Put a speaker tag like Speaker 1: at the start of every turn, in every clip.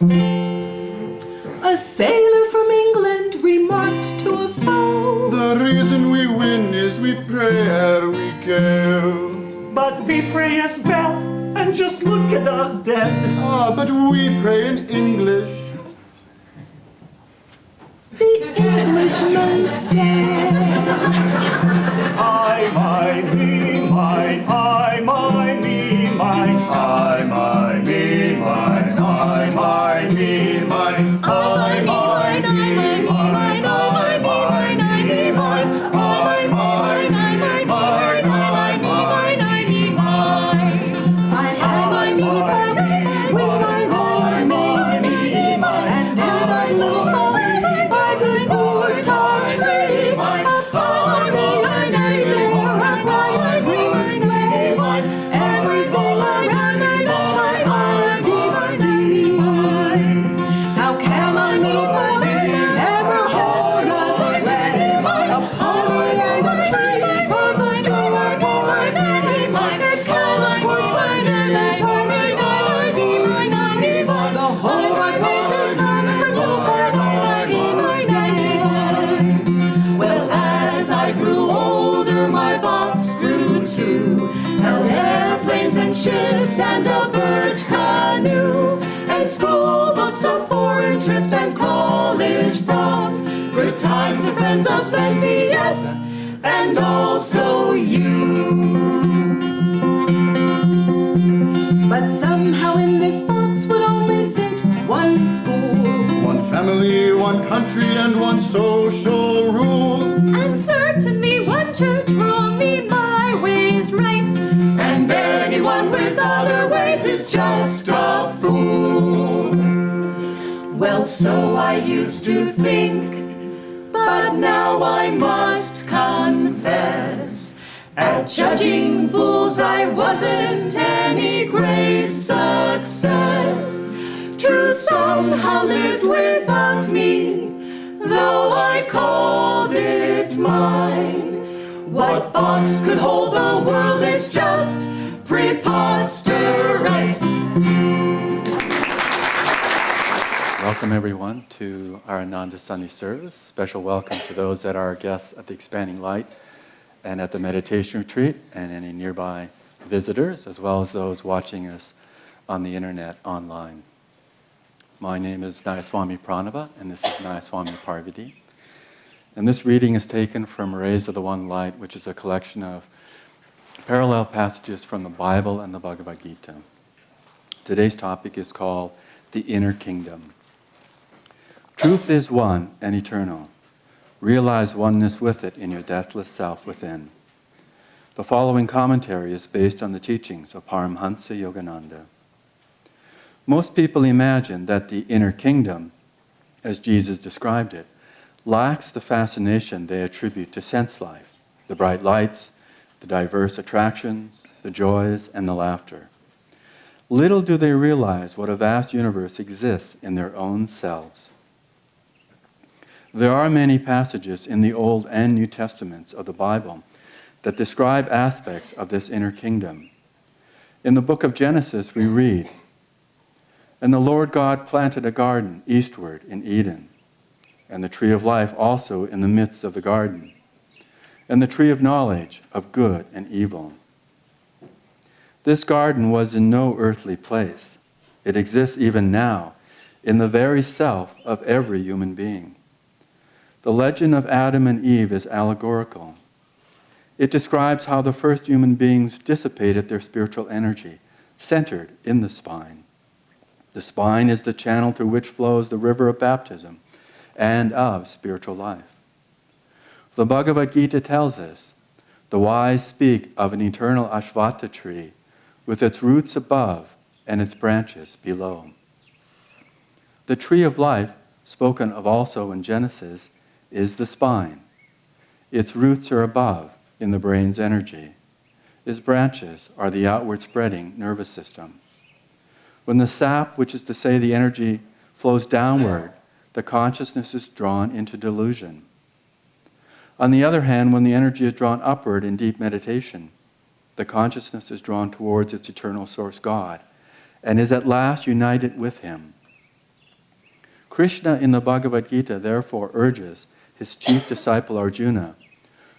Speaker 1: A sailor from England remarked to a foe,
Speaker 2: The reason we win is we pray ere we kill.
Speaker 3: But we pray as well, and just look at us dead.
Speaker 2: But we pray in English.
Speaker 1: the Englishman said.
Speaker 3: I, mine, me, mine, I, mine, me, mine.
Speaker 2: I, my, me, mine. I, my, me, mine. I, my, me, mine. I, my, me, mine. I, my, me, mine.
Speaker 1: I had my little box with my Lord made me, and in that little box I did put a tree. Upon me a teddy bear, a bright green sleigh, everything around me that my eyes did see. How can my little box ever hold a sleigh, a pony and a tree? 'Cause it's your boy name. It cannot was mine and it told me that I be the whole wide world becomes a little box instead. Well, as I grew older, my box grew too. Held airplanes and ships and a birch canoe, and school books, a foreign trip and college proms. Good times and friends aplenty, yes, and also you. But somehow in this box would only fit one school,
Speaker 2: One family, one country, and one social rule.
Speaker 1: and certainly one church for only my ways right. And anyone with other ways is just a fool. Well, so I used to think, but now I must confess, at judging fools I wasn't any great success. Truth somehow lived without me, though I called it mine. What box could hold the world? It's just preposterous.
Speaker 4: Welcome everyone to our Ananda Sunday service. Special welcome to those that are our guests at the Expanding Light and at the meditation retreat, and any nearby visitors, as well as those watching us on the internet online. My name is Nayaswami Pranava, and this is Nayaswami Parvati. And this reading is taken from Rays of the One Light, which is a collection of parallel passages from the Bible and the Bhagavad Gita. Today's topic is called The Inner Kingdom. Truth is one and eternal. Realize oneness with it in your deathless self within. The following commentary is based on the teachings of Paramhansa Yogananda. Most people imagine that the inner kingdom, as Jesus described it, lacks the fascination they attribute to sense life, the bright lights, the diverse attractions, the joys, and the laughter. Little do they realize what a vast universe exists in their own selves. There are many passages in the Old and New Testaments of the Bible that describe aspects of this inner kingdom. In the book of Genesis, we read, "And the Lord God planted a garden eastward in Eden, and the tree of life also in the midst of the garden, and the tree of knowledge of good and evil." This garden was in no earthly place. It exists even now in the very self of every human being. The legend of Adam and Eve is allegorical. It describes how the first human beings dissipated their spiritual energy, centered in the spine. The spine is the channel through which flows the river of baptism and of spiritual life. The Bhagavad Gita tells us, the wise speak of an eternal Ashvata tree with its roots above and its branches below. The tree of life, spoken of also in Genesis, is the spine. Its roots are above in the brain's energy. Its branches are the outward spreading nervous system. When the sap, which is to say the energy, flows downward, the consciousness is drawn into delusion. On the other hand, when the energy is drawn upward in deep meditation, the consciousness is drawn towards its eternal source God and is at last united with Him. Krishna in the Bhagavad Gita therefore urges his chief disciple Arjuna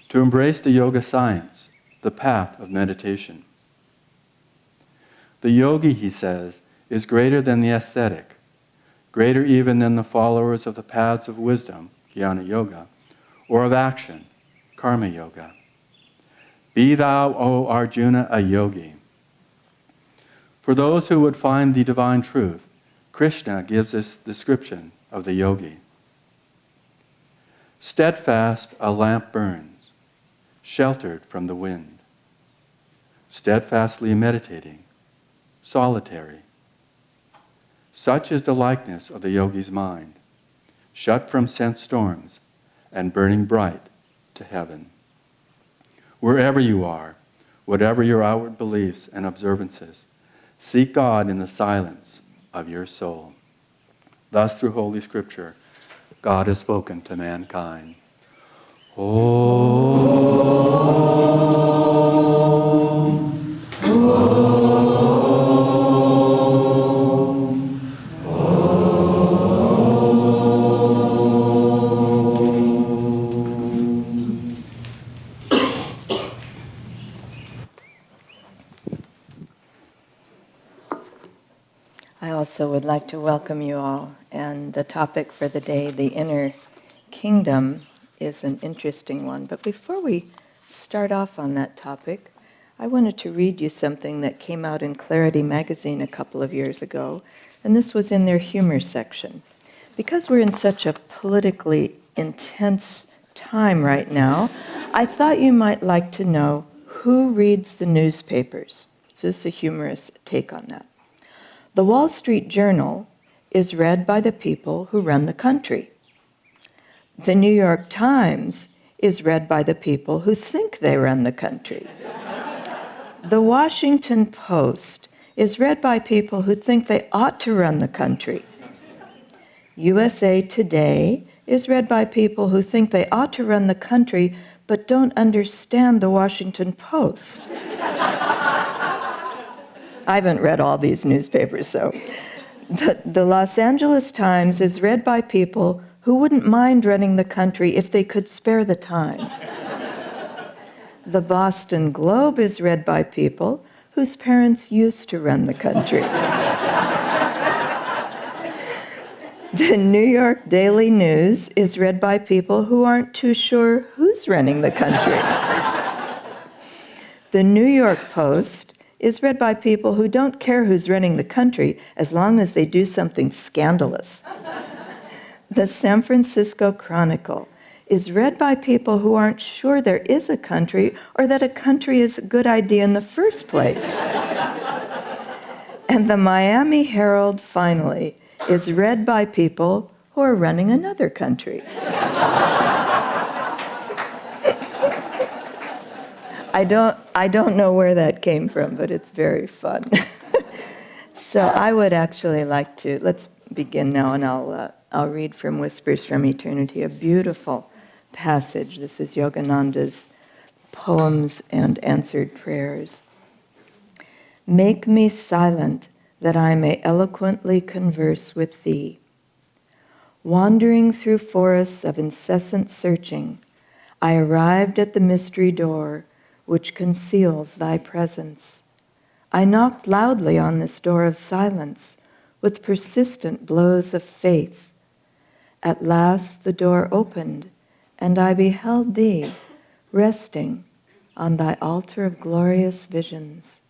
Speaker 4: to embrace the yoga science, the path of meditation. The yogi, he says, is greater than the ascetic, greater even than the followers of the paths of wisdom, jnana yoga, or of action, karma yoga. Be thou, O Arjuna, a yogi. For those who would find the divine truth, Krishna gives this description of the yogi. Steadfast a lamp burns, sheltered from the wind. Steadfastly meditating, solitary. Such is the likeness of the yogi's mind, shut from sense storms and burning bright to heaven. Wherever you are, whatever your outward beliefs and observances, seek God in the silence of your soul. Thus, through Holy Scripture, God has spoken to mankind.
Speaker 5: I also would like to welcome you all. And the topic for the day, the inner kingdom, is an interesting one. But before we start off on that topic, I wanted to read you something that came out in Clarity magazine a couple of years ago. And this was in their humor section. Because we're in such a politically intense time right now, I thought you might like to know who reads the newspapers. So this is a humorous take on that. The Wall Street Journal is read by the people who run the country. The New York Times is read by the people who think they run the country. The Washington Post is read by people who think they ought to run the country. USA Today is read by people who think they ought to run the country but don't understand the Washington Post. I haven't read all these newspapers, so. The Los Angeles Times is read by people who wouldn't mind running the country if they could spare the time. The Boston Globe is read by people whose parents used to run the country. The New York Daily News is read by people who aren't too sure who's running the country. The New York Post is read by people who don't care who's running the country as long as they do something scandalous. The San Francisco Chronicle is read by people who aren't sure there is a country or that a country is a good idea in the first place. And the Miami Herald, finally, is read by people who are running another country. I don't know where that came from, but it's very fun. So I would actually like to, let's begin now, and I'll read from Whispers from Eternity, a beautiful passage. This is Yogananda's Poems and Answered Prayers. Make me silent that I may eloquently converse with thee. Wandering through forests of incessant searching, I arrived at the mystery door which conceals thy presence. I knocked loudly on this door of silence with persistent blows of faith. At last the door opened, and I beheld thee resting on thy altar of glorious visions.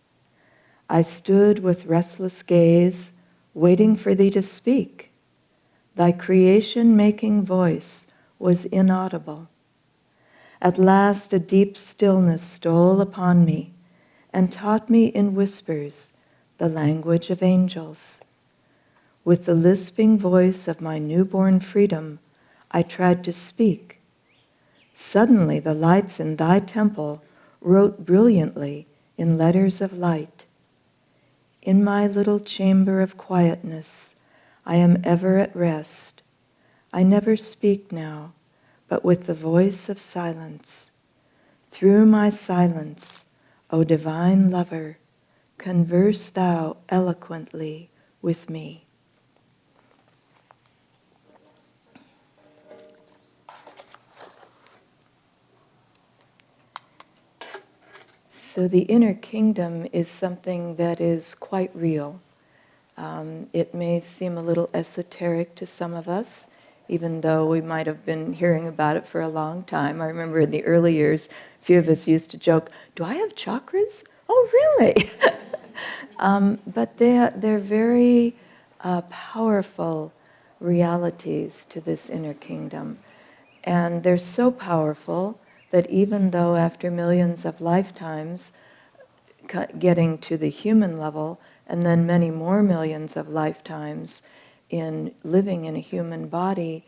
Speaker 5: I stood with restless gaze, waiting for thee to speak. Thy creation-making voice was inaudible. At last a deep stillness stole upon me and taught me in whispers the language of angels. With the lisping voice of my newborn freedom, I tried to speak. Suddenly the lights in thy temple wrote brilliantly in letters of light. In my little chamber of quietness, I am ever at rest. I never speak now, but with the voice of silence. Through my silence, O divine lover, converse thou eloquently with me. So the inner kingdom is something that is quite real. It may seem a little esoteric to some of us, even though we might have been hearing about it for a long time. I remember in the early years, a few of us used to joke, "Do I have chakras? Oh, really?" But they're very powerful realities to this inner kingdom. And they're so powerful that even though after millions of lifetimes, getting to the human level, and then many more millions of lifetimes in living in a human body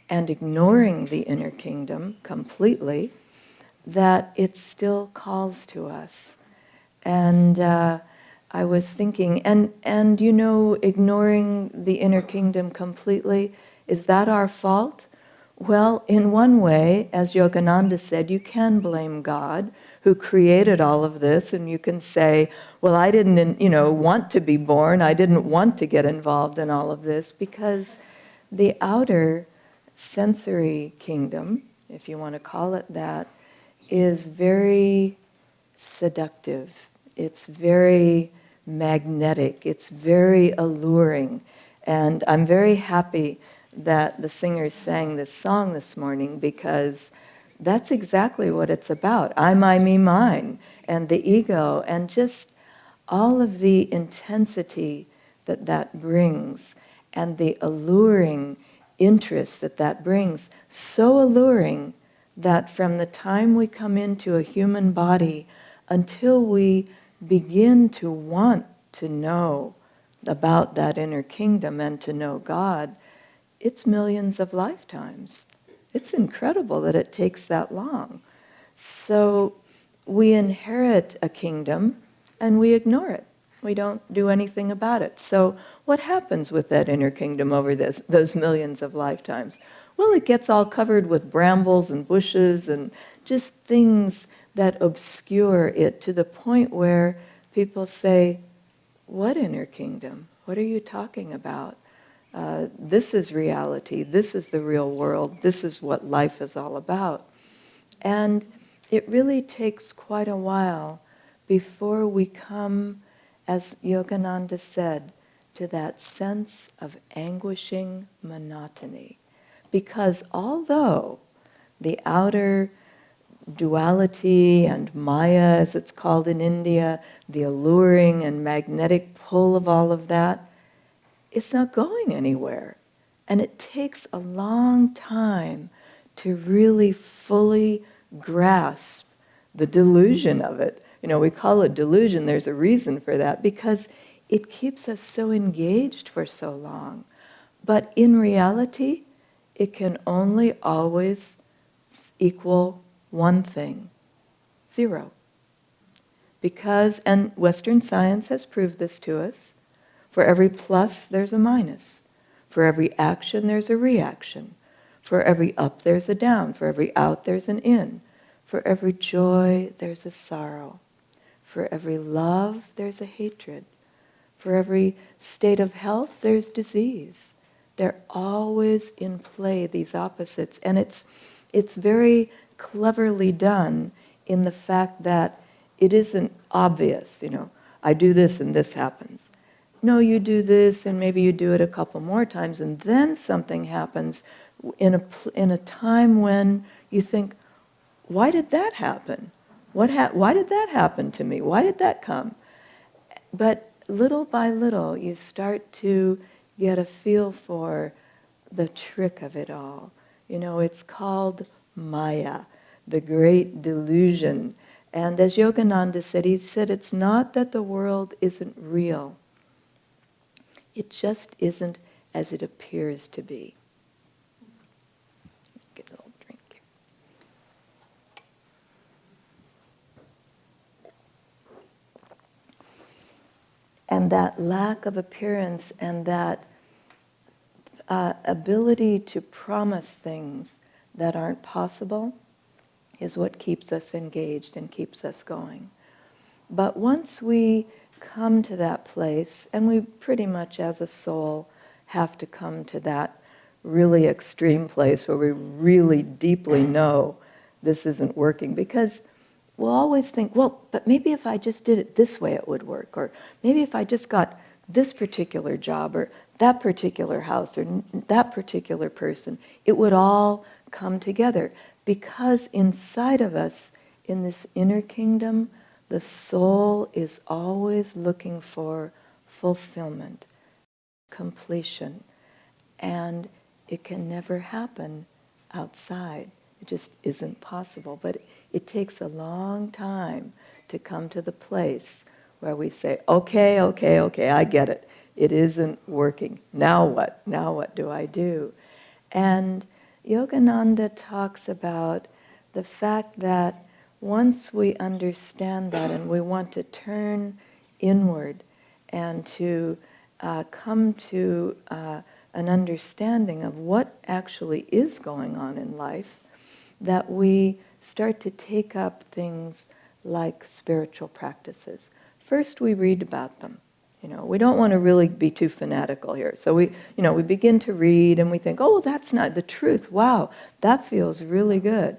Speaker 5: and ignoring the inner kingdom completely, that it still calls to us. And I was thinking, and you know, ignoring the inner kingdom completely, is that our fault? Well, in one way, as Yogananda said, you can blame God who created all of this, and you can say, well, I didn't, want to be born, I didn't want to get involved in all of this, because the outer sensory kingdom, if you want to call it that, is very seductive. It's very magnetic. It's very alluring. And I'm very happy that the singers sang this song this morning, because that's exactly what it's about. I, me, mine, and the ego, and just all of the intensity that that brings, and the alluring interest that that brings. So alluring that from the time we come into a human body until we begin to want to know about that inner kingdom and to know God, it's millions of lifetimes. It's incredible that it takes that long. So we inherit a kingdom and we ignore it. We don't do anything about it. So what happens with that inner kingdom over those millions of lifetimes? Well, it gets all covered with brambles and bushes and just things that obscure it to the point where people say, what inner kingdom? What are you talking about? This is reality. This is the real world. This is what life is all about. And it really takes quite a while before we come, as Yogananda said, to that sense of anguishing monotony. Because although the outer duality and Maya, as it's called in India, the alluring and magnetic pull of all of that, it's not going anywhere. And it takes a long time to really fully grasp the delusion of it. We call it delusion. There's a reason for that, because it keeps us so engaged for so long. But in reality, it can only always equal one thing: zero. Because, and Western science has proved this to us, for every plus, there's a minus. For every action, there's a reaction. For every up, there's a down. For every out, there's an in. For every joy, there's a sorrow. For every love, there's a hatred. For every state of health, there's disease. They're always in play, these opposites. And it's very cleverly done in the fact that it isn't obvious, I do this and this happens. No, you do this, and maybe you do it a couple more times, and then something happens in a time when you think, why did that happen? Why did that happen to me? Why did that come? But little by little, you start to get a feel for the trick of it all. It's called Maya, the great delusion. And as Yogananda said, he said, it's not that the world isn't real. It just isn't as it appears to be. Get a little drink here. And that lack of appearance and that ability to promise things that aren't possible is what keeps us engaged and keeps us going. But once we come to that place, and we pretty much as a soul have to come to that really extreme place where we really deeply know this isn't working, because we'll always think, well, but maybe if I just did it this way it would work, or maybe if I just got this particular job, or that particular house, or that particular person, it would all come together. Because inside of us, in this inner kingdom, the soul is always looking for fulfillment, completion, and it can never happen outside. It just isn't possible. But it takes a long time to come to the place where we say, okay, okay, okay, I get it. It isn't working. Now what? Now what do I do? And Yogananda talks about the fact that once we understand that and we want to turn inward and to come to an understanding of what actually is going on in life, that we start to take up things like spiritual practices. First, we read about them. We don't want to really be too fanatical here. So we begin to read and we think, oh, well, that's not the truth. Wow, that feels really good.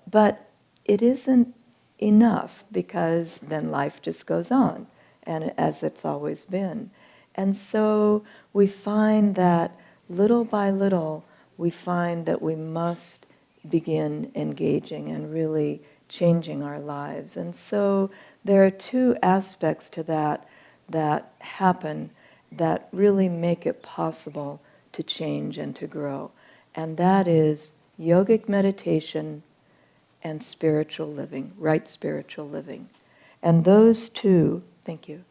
Speaker 5: But it isn't enough, because then life just goes on, and as it's always been. And so we find that little by little, we find that we must begin engaging and really changing our lives. And so there are two aspects to that happen that really make it possible to change and to grow. And that is yogic meditation and spiritual living, right spiritual living. And those two, thank you,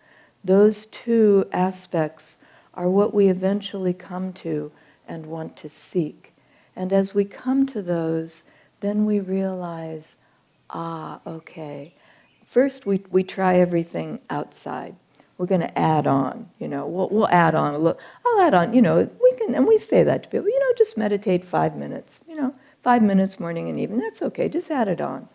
Speaker 5: those two aspects are what we eventually come to and want to seek. And as we come to those, then we realize, okay. First, we try everything outside. We're going to add on, we'll add on a little. I'll add on, we can, and we say that to people, just meditate 5 minutes, 5 minutes morning and evening, that's okay, just add it on.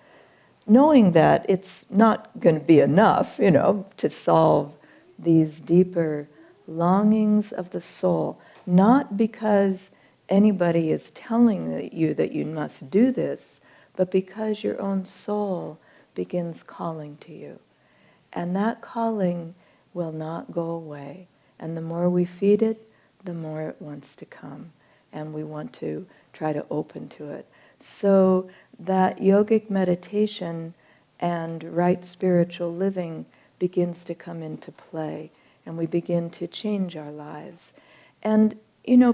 Speaker 5: Knowing that it's not going to be enough, to solve these deeper longings of the soul, not because anybody is telling you that you must do this, but because your own soul begins calling to you. And that calling will not go away. And the more we feed it, the more it wants to come. And we want to try to open to it. So that yogic meditation and right spiritual living begins to come into play. And we begin to change our lives. And,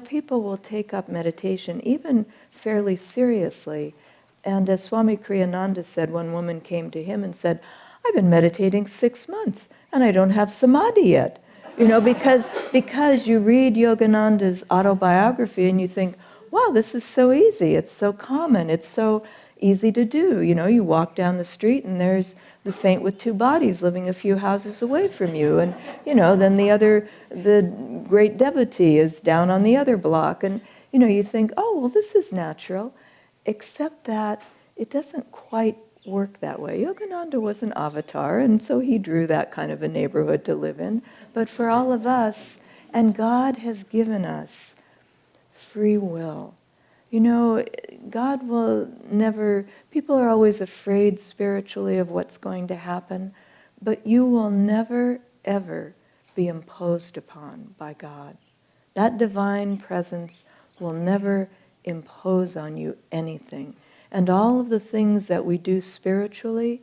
Speaker 5: people will take up meditation even fairly seriously. And as Swami Kriyananda said, one woman came to him and said, I've been meditating 6 months and I don't have samadhi yet. Because you read Yogananda's autobiography and you think, wow, this is so easy, it's so common, it's so easy to do. You walk down the street and there's the saint with 2 bodies living a few houses away from you. And, then the great devotee is down on the other block. And, you think, oh, well, this is natural. Except that it doesn't quite work that way. Yogananda was an avatar, and so he drew that kind of a neighborhood to live in. But for all of us, and God has given us free will. God will never, people are always afraid spiritually of what's going to happen, but you will never, ever be imposed upon by God. That divine presence will never impose on you anything. And all of the things that we do spiritually,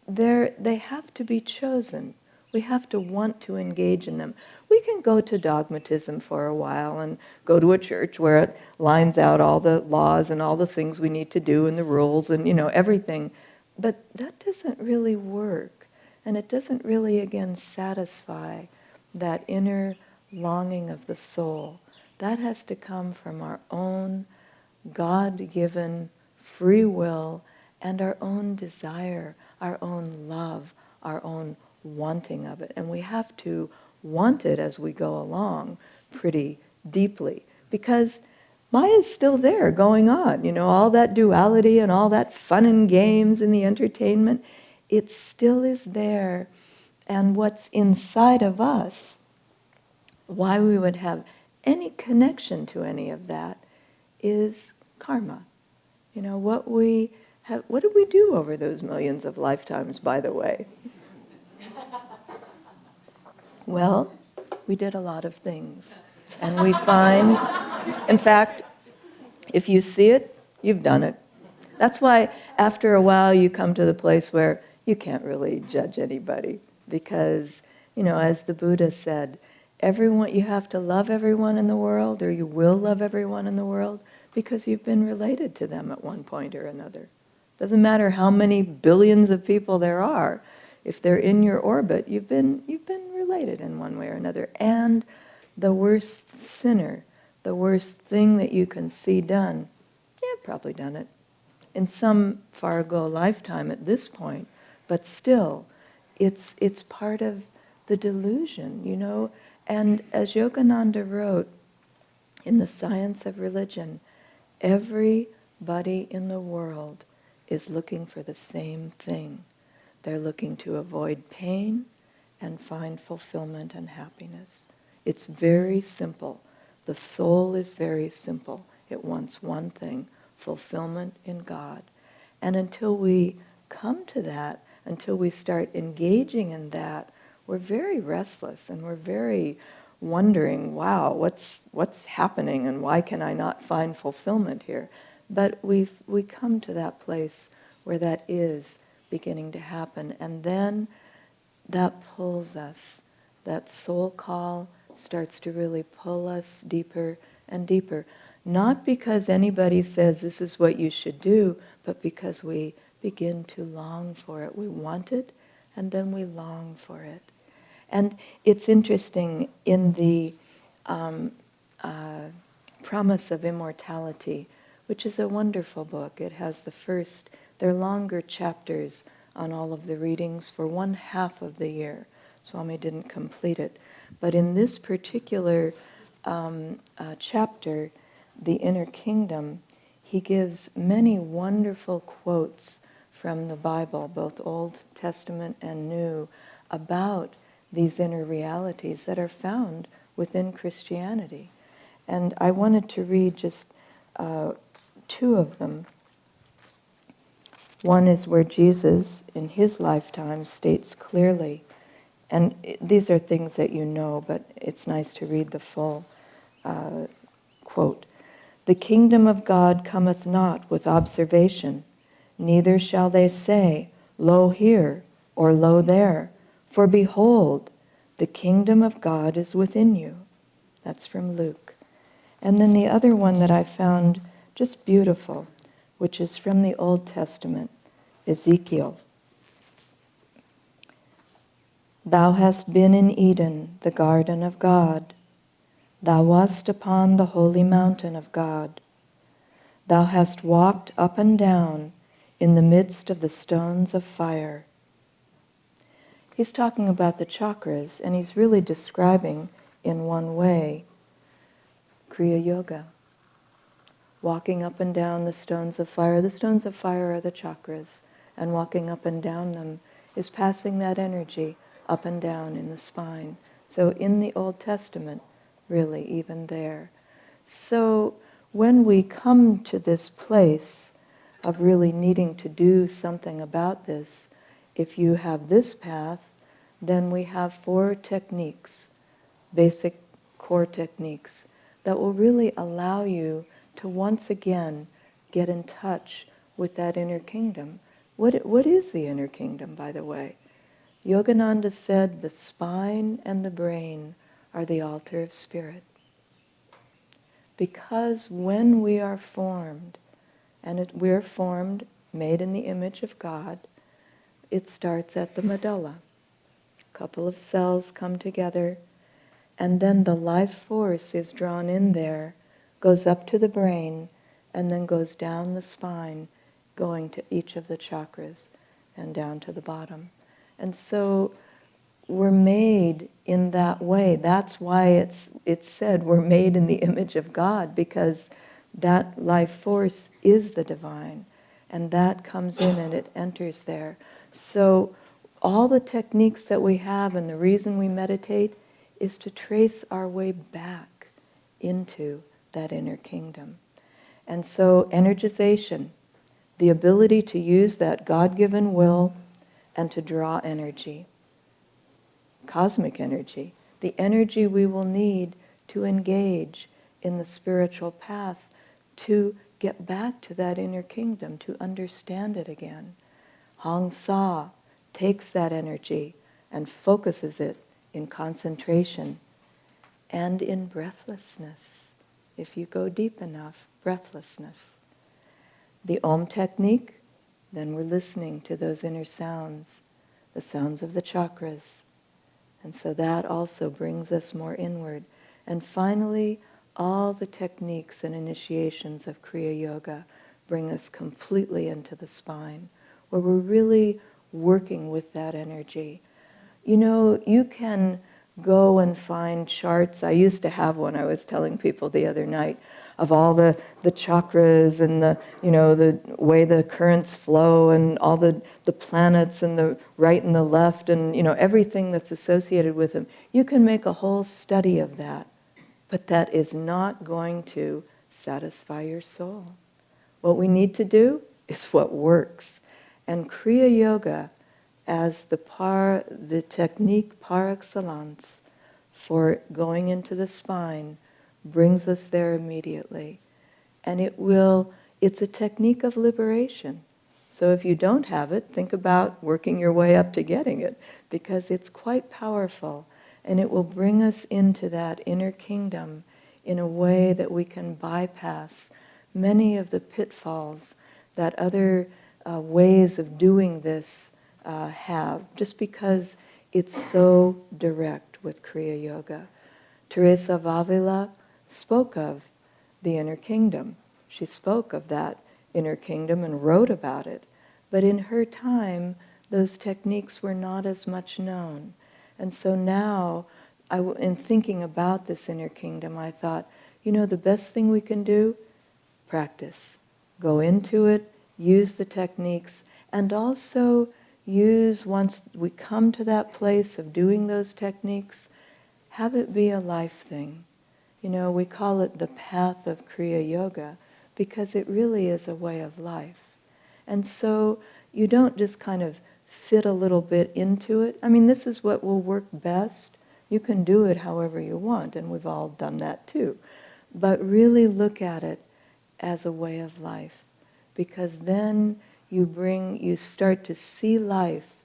Speaker 5: they have to be chosen. We have to want to engage in them. We can go to dogmatism for a while and go to a church where it lines out all the laws and all the things we need to do and the rules and, everything. But that doesn't really work. And it doesn't really, again, satisfy that inner longing of the soul. That has to come from our own God-given free will and our own desire, our own love, our own wanting of it. And we have to want it as we go along pretty deeply, because Maya's still there going on. All that duality and all that fun and games and the entertainment, it still is there. And what's inside of us, why we would have any connection to any of that, is karma. What we What did we do over those millions of lifetimes, by the way? Well, we did a lot of things. And we find, in fact, if you see it, you've done it. That's why after a while you come to the place where you can't really judge anybody because, as the Buddha said, you have to love everyone in the world, or you will love everyone in the world because you've been related to them at one point or another. Doesn't matter how many billions of people there are. If they're in your orbit, you've been related in one way or another. And the worst sinner, the worst thing that you can see done, you've probably done it in some far ago lifetime at this point, but still, it's part of the delusion, And as Yogananda wrote in The Science of Religion, everybody in the world is looking for the same thing. They're looking to avoid pain and find fulfillment and happiness. It's very simple. The soul is very simple. It wants one thing, fulfillment in God. And until we come to that, until we start engaging in that, we're very restless and we're very wondering, wow, what's happening and why can I not find fulfillment here? But we come to that place where that is beginning to happen, and then that pulls us. That soul call starts to really pull us deeper and deeper. Not because anybody says this is what you should do, but because we begin to long for it. We want it, and then we long for it. And it's interesting, in the Promise of Immortality, which is a wonderful book. It has they're longer chapters on all of the readings for 1/2 of the year. Swami didn't complete it. But in this particular chapter, The Inner Kingdom, he gives many wonderful quotes from the Bible, both Old Testament and New, about these inner realities that are found within Christianity. And I wanted to read just 2 of them. One is where Jesus, in his lifetime, states clearly, and these are things that you know, but it's nice to read the full quote. "The kingdom of God cometh not with observation, neither shall they say, Lo here, or Lo there, for behold, the kingdom of God is within you." That's from Luke. And then the other one that I found just beautiful, which is from the Old Testament, Ezekiel. "Thou hast been in Eden, the garden of God. Thou wast upon the holy mountain of God. Thou hast walked up and down in the midst of the stones of fire." He's talking about the chakras, and he's really describing, in one way, Kriya Yoga. Walking up and down the stones of fire. The stones of fire are the chakras, and walking up and down them is passing that energy up and down in the spine. So in the Old Testament, really, even there. So when we come to this place of really needing to do something about this, if you have this path, then we have 4 techniques, basic core techniques, that will really allow you to once again get in touch with that inner kingdom. What is the inner kingdom, by the way? Yogananda said the spine and the brain are the altar of spirit. Because when we are formed, and we're formed, made in the image of God, it starts at the medulla. A couple of cells come together, and then the life force is drawn in there, goes up to the brain, and then goes down the spine, going to each of the chakras and down to the bottom. And so we're made in that way. That's why it's said we're made in the image of God, because that life force is the divine, and that comes in and it enters there. So all the techniques that we have, and the reason we meditate, is to trace our way back into that inner kingdom. And so energization, the ability to use that God-given will and to draw energy, cosmic energy, the energy we will need to engage in the spiritual path, to get back to that inner kingdom, to understand it again. Hong Sa takes that energy and focuses it in concentration and in breathlessness. If you go deep enough, breathlessness. The Om technique, then we're listening to those inner sounds, the sounds of the chakras. And so that also brings us more inward. And finally, all the techniques and initiations of Kriya Yoga bring us completely into the spine, where we're really working with that energy. You know, you can go and find charts. I used to have one, I was telling people the other night, of all the chakras and the way the currents flow and all the planets and the right and the left and everything that's associated with them. You can make a whole study of that, but that is not going to satisfy your soul. What we need to do is what works. And Kriya Yoga, as the technique par excellence for going into the spine, brings us there immediately. And it's a technique of liberation. So if you don't have it, think about working your way up to getting it, because it's quite powerful, and it will bring us into that inner kingdom in a way that we can bypass many of the pitfalls that other ways of doing this have, just because it's so direct with Kriya Yoga. Teresa of Avila spoke of the inner kingdom. She spoke of that inner kingdom and wrote about it. But in her time, those techniques were not as much known. And so now, in thinking about this inner kingdom, I thought, the best thing we can do? Practice. Go into it, use the techniques, and also use, once we come to that place of doing those techniques, have it be a life thing. We call it the path of Kriya Yoga because it really is a way of life. And so you don't just kind of fit a little bit into it. I mean, this is what will work best. You can do it however you want, and we've all done that too. But really look at it as a way of life, because then you start to see life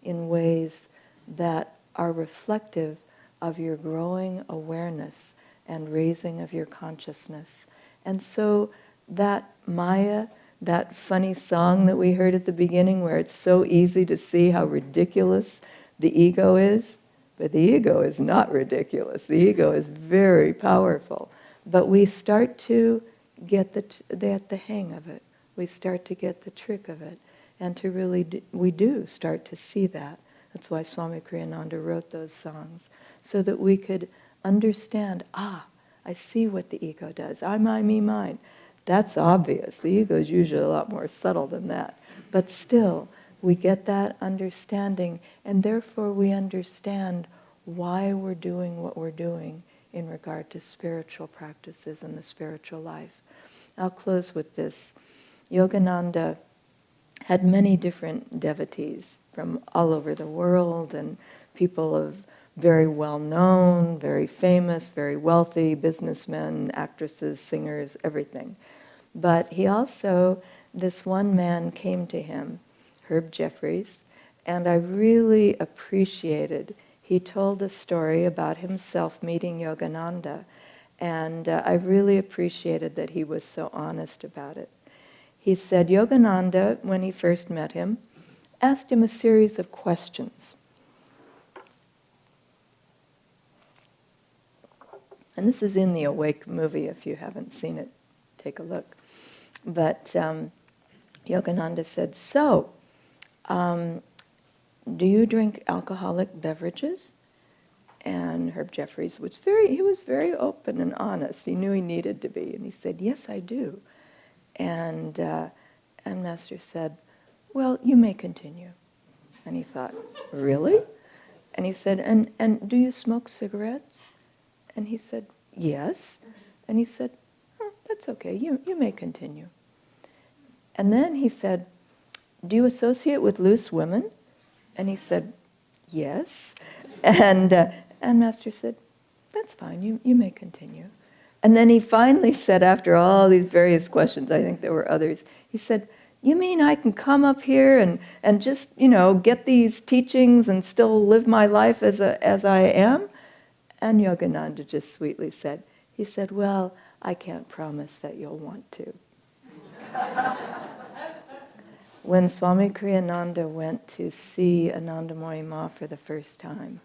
Speaker 5: in ways that are reflective of your growing awareness and raising of your consciousness. And so that Maya, that funny song that we heard at the beginning where it's so easy to see how ridiculous the ego is, but the ego is not ridiculous. The ego is very powerful. But we start to get the hang of it. We start to get the trick of it. And to really, we do start to see that. That's why Swami Kriyananda wrote those songs, so that we could understand, I see what the ego does. I, me, mine. That's obvious. The ego is usually a lot more subtle than that. But still, we get that understanding, and therefore we understand why we're doing what we're doing in regard to spiritual practices and the spiritual life. I'll close with this. Yogananda had many different devotees from all over the world, and people of very well-known, very famous, very wealthy, businessmen, actresses, singers, everything. But he also, this one man came to him, Herb Jeffries, and I really appreciated, he told a story about himself meeting Yogananda, and I really appreciated that he was so honest about it. He said Yogananda, when he first met him, asked him a series of questions. And this is in the Awake movie. If you haven't seen it, take a look. But Yogananda said, so, do you drink alcoholic beverages? And Herb Jeffries was very open and honest. He knew he needed to be. And he said, yes, I do. And Master said, well, you may continue. And he thought, really? And he said, and do you smoke cigarettes? And he said, yes. And he said, oh, that's okay, you may continue. And then he said, do you associate with loose women? And he said, yes. And Master said, that's fine, you may continue. And then he finally said, after all these various questions, I think there were others, he said, you mean I can come up here and just, get these teachings and still live my life as I am? And Yogananda just sweetly said, well, I can't promise that you'll want to. When Swami Kriyananda went to see Anandamayi Ma for the first time,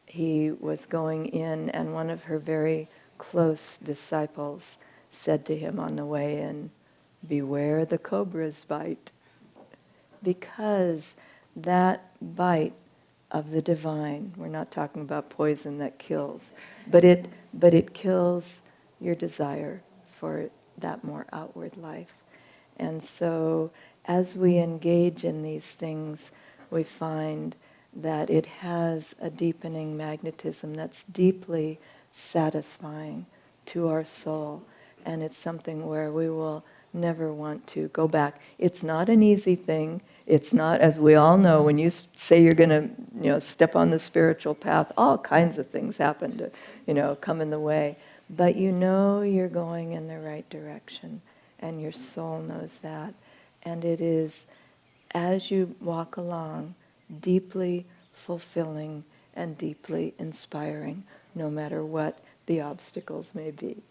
Speaker 5: he was going in, and one of her very close disciples said to him on the way in, beware the cobra's bite. Because that bite of the divine, we're not talking about poison that kills, but it kills your desire for that more outward life. And so as we engage in these things, we find that it has a deepening magnetism that's deeply satisfying to our soul. And it's something where we will never want to go back. It's not an easy thing. It's not, as we all know, when you say you're going to, step on the spiritual path, all kinds of things happen to, come in the way. But you're going in the right direction, and your soul knows that. And it is, as you walk along, deeply fulfilling and deeply inspiring, no matter what the obstacles may be.